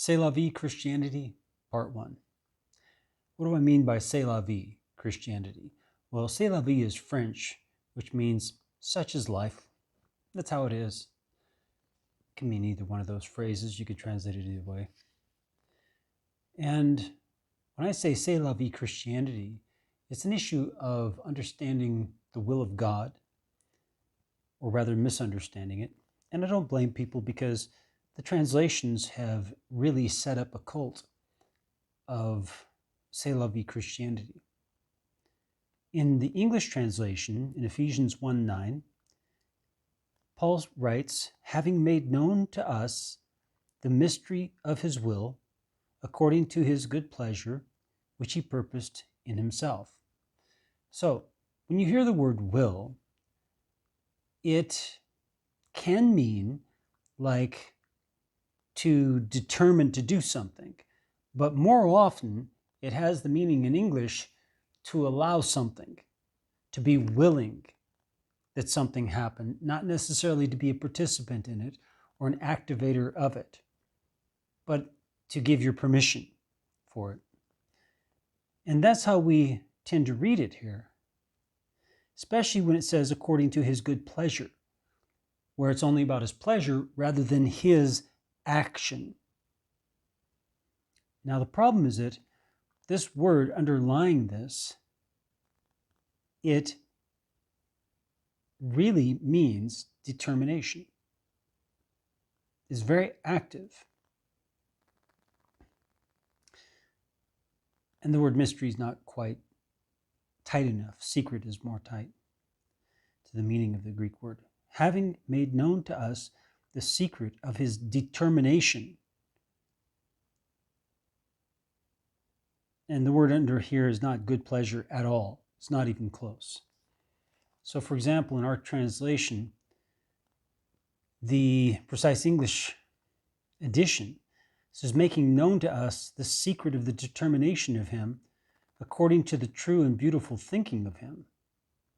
C'est la vie Christianity, Part 1. What do I mean by c'est la vie Christianity? Well, c'est la vie is French, which means such is life. That's how it is. It can mean either one of those phrases. You could translate it either way. And when I say c'est la vie Christianity, it's an issue of understanding the will of God, or rather misunderstanding it. And I don't blame people because the translations have really set up a cult of c'est la vie Christianity. In the English translation, in Ephesians 1:9, Paul writes, having made known to us the mystery of his will, according to his good pleasure, which he purposed in himself. So, when you hear the word will, it can mean like to determine to do something, but more often it has the meaning in English to allow something, to be willing that something happen, not necessarily to be a participant in it or an activator of it, but to give your permission for it. And that's how we tend to read it here, especially when it says according to his good pleasure, where it's only about his pleasure rather than his action. Now the problem is that this word underlying this, it really means determination. It's very active. And the word mystery is not quite tight enough. Secret is more tight to the meaning of the Greek word. Having made known to us the secret of his determination. And the word under here is not good pleasure at all. It's not even close. So, for example, in our translation, the Precise English edition says, making known to us the secret of the determination of him according to the true and beautiful thinking of him.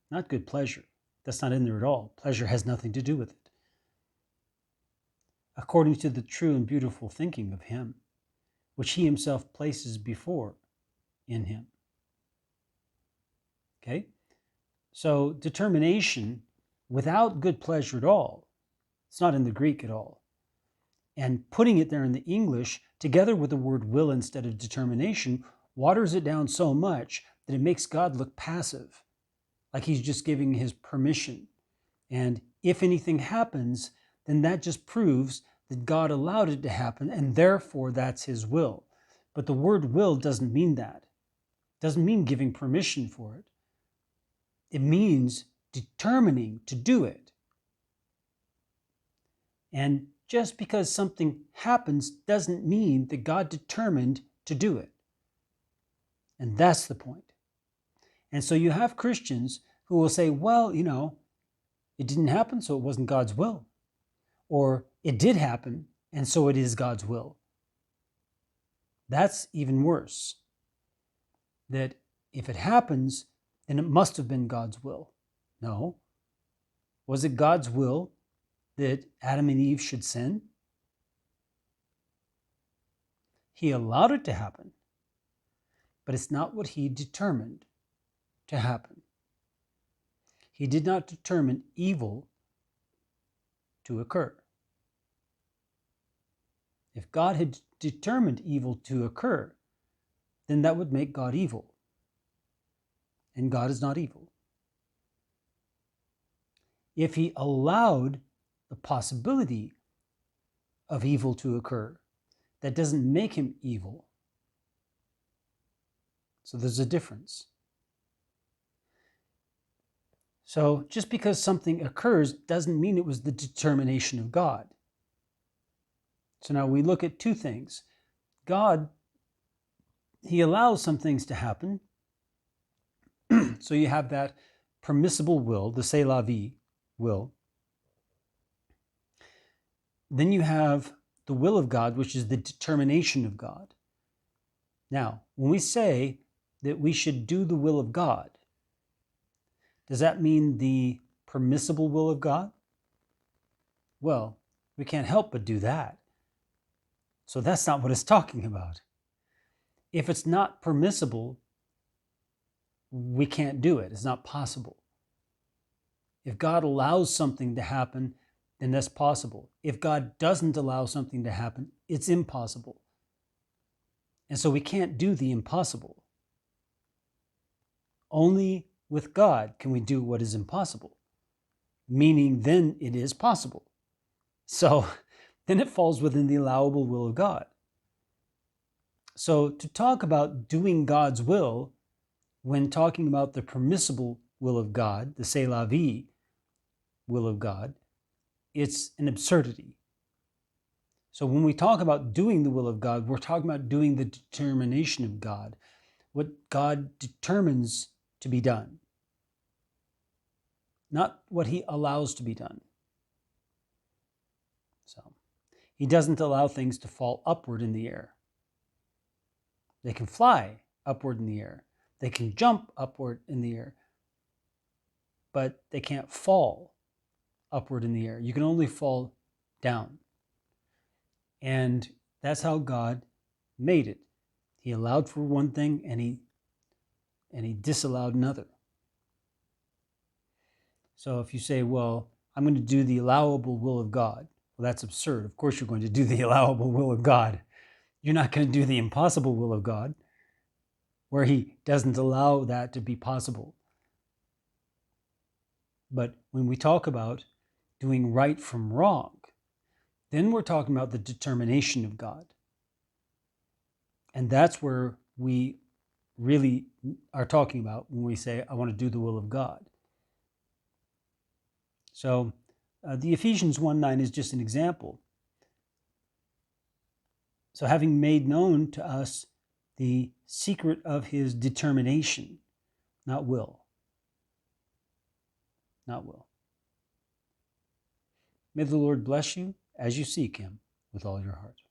Not good pleasure. That's not in there at all. Pleasure has nothing to do with it. According to the true and beautiful thinking of him, which he himself places before in him. Okay? So determination without good pleasure at all, it's not in the Greek at all. And putting it there in the English, together with the word will instead of determination, waters it down so much that it makes God look passive, like he's just giving his permission. And if anything happens, then that just proves that God allowed it to happen, and therefore that's his will. But the word will doesn't mean that. It doesn't mean giving permission for it. It means determining to do it. And just because something happens doesn't mean that God determined to do it. And that's the point. And so you have Christians who will say, well, it didn't happen, so it wasn't God's will. Or it did happen, and so it is God's will. That's even worse. That if it happens, then it must have been God's will. No. Was it God's will that Adam and Eve should sin? He allowed it to happen, but it's not what he determined to happen. He did not determine evil to occur. If God had determined evil to occur, then that would make God evil. And God is not evil. If he allowed the possibility of evil to occur, that doesn't make him evil. So there's a difference. So just because something occurs doesn't mean it was the determination of God. So now we look at two things. God, he allows some things to happen. So you have that permissible will, the c'est la vie will. Then you have the will of God, which is the determination of God. Now, when we say that we should do the will of God, does that mean the permissible will of God? Well, we can't help but do that. So that's not what it's talking about. If it's not permissible, we can't do it. It's not possible. If God allows something to happen, then that's possible. If God doesn't allow something to happen, it's impossible. And so we can't do the impossible. Only with God can we do what is impossible, meaning then it is possible. So then it falls within the allowable will of God. So to talk about doing God's will, when talking about the permissible will of God, the c'est la vie will of God, it's an absurdity. So when we talk about doing the will of God, we're talking about doing the determination of God, what God determines to be done, not what he allows to be done. So he doesn't allow things to fall upward in the air. They can fly upward in the air. They can jump upward in the air, but they can't fall upward in the air. You can only fall down. And that's how God made it. He allowed for one thing and he disallowed another. So if you say, well, I'm going to do the allowable will of God, well, that's absurd. Of course you're going to do the allowable will of God. You're not going to do the impossible will of God, where he doesn't allow that to be possible. But when we talk about doing right from wrong, then we're talking about the determination of God. And that's where we really are talking about when we say, I want to do the will of God. So the Ephesians 1:9 is just an example. So having made known to us the secret of his determination, not will. Not will. May the Lord bless you as you seek him with all your heart.